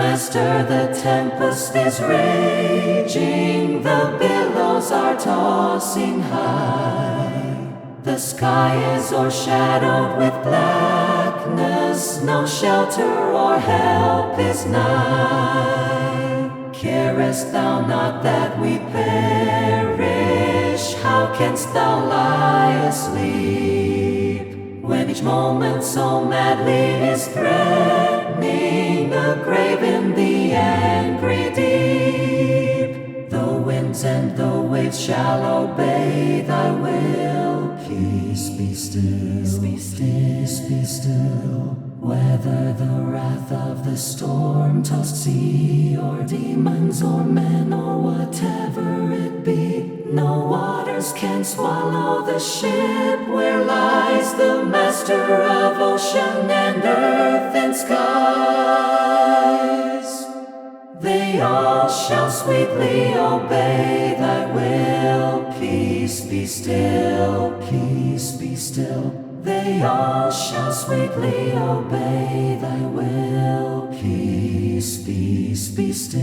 Master, the tempest is raging, the billows are tossing high. The sky is o'ershadowed with blackness, no shelter or help is nigh. Carest thou not that we perish? How canst thou lie asleep, when each moment so madly is threatening a grave in the angry deep? The winds and the waves shall obey thy will. Peace be still, peace be still. Whether the wrath of the storm-tossed sea, or demons, or men, or whatever it be, no waters can swallow the ship where lies the Master of ocean and earth and skies. They all shall sweetly obey thy will. Peace be still, peace be still. They all shall sweetly obey thy will. Peace be still.